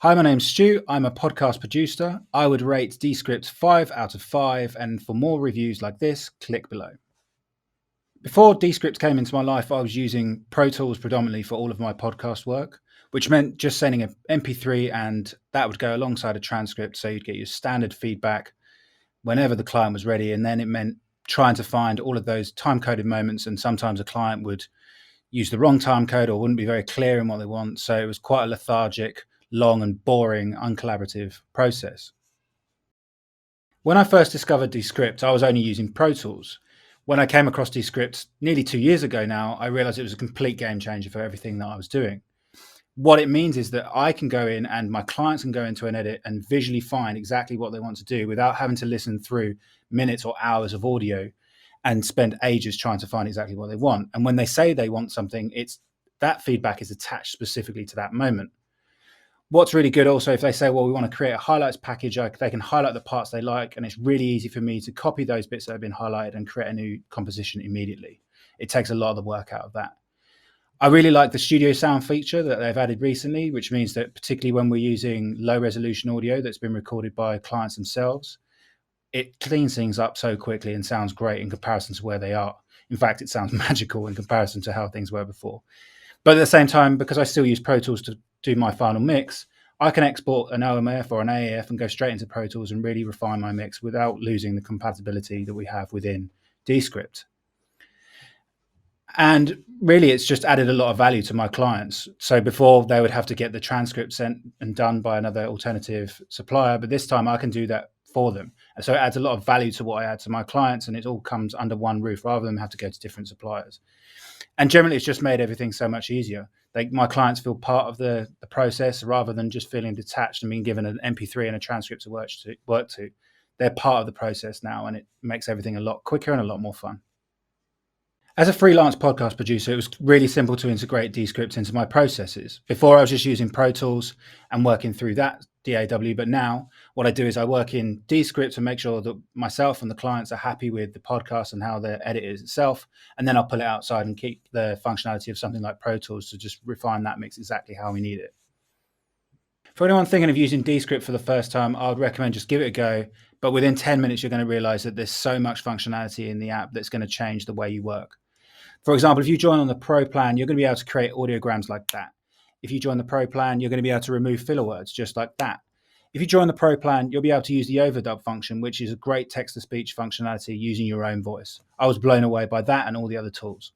Hi, my name's Stu. I'm a podcast producer. I would rate Descript 5 out of 5, and for more reviews like this, click below. Before Descript came into my life, I was using Pro Tools predominantly for all of my podcast work, which meant just sending an MP3 and that would go alongside a transcript, so you'd get your standard feedback whenever the client was ready. And then it meant trying to find all of those time-coded moments, and sometimes a client would use the wrong time code or wouldn't be very clear in what they want. So it was quite a lethargic, long and boring, uncollaborative process. When I first discovered Descript, I was only using Pro Tools. When I came across Descript nearly 2 years ago now, I realized it was a complete game changer for everything that I was doing. What it means is that I can go in and my clients can go into an edit and visually find exactly what they want to do without having to listen through minutes or hours of audio and spend ages trying to find exactly what they want. And when they say they want something, it's that feedback is attached specifically to that moment. What's really good also, if they say, well, we want to create a highlights package, they can highlight the parts they like, and it's really easy for me to copy those bits that have been highlighted and create a new composition immediately. It takes a lot of the work out of that. I really like the studio sound feature that they've added recently, which means that particularly when we're using low resolution audio that's been recorded by clients themselves, it cleans things up so quickly and sounds great in comparison to where they are. In fact, it sounds magical in comparison to how things were before. But at the same time, because I still use Pro Tools to do my final mix, I can export an OMF or an AAF and go straight into Pro Tools and really refine my mix without losing the compatibility that we have within Descript. And really, it's just added a lot of value to my clients. So before, they would have to get the transcript sent and done by another alternative supplier, but this time I can do that for them. And so it adds a lot of value to what I add to my clients, and it all comes under one roof rather than have to go to different suppliers. And generally, it's just made everything so much easier. My clients feel part of the process rather than just feeling detached and being given an MP3 and a transcript to work to. They're part of the process now, and it makes everything a lot quicker and a lot more fun. As a freelance podcast producer, it was really simple to integrate Descript into my processes. Before, I was just using Pro Tools and working through that DAW, but now what I do is I work in Descript to make sure that myself and the clients are happy with the podcast and how the edit is itself, and then I'll pull it outside and keep the functionality of something like Pro Tools to just refine that mix exactly how we need it. For anyone thinking of using Descript for the first time, I would recommend just give it a go, but within 10 minutes, you're going to realize that there's so much functionality in the app that's going to change the way you work. For example, if you join on the Pro plan, you're going to be able to create audiograms like that. If you join the Pro plan, you're going to be able to remove filler words just like that. If you join the Pro plan, you'll be able to use the overdub function, which is a great text-to-speech functionality using your own voice. I was blown away by that and all the other tools.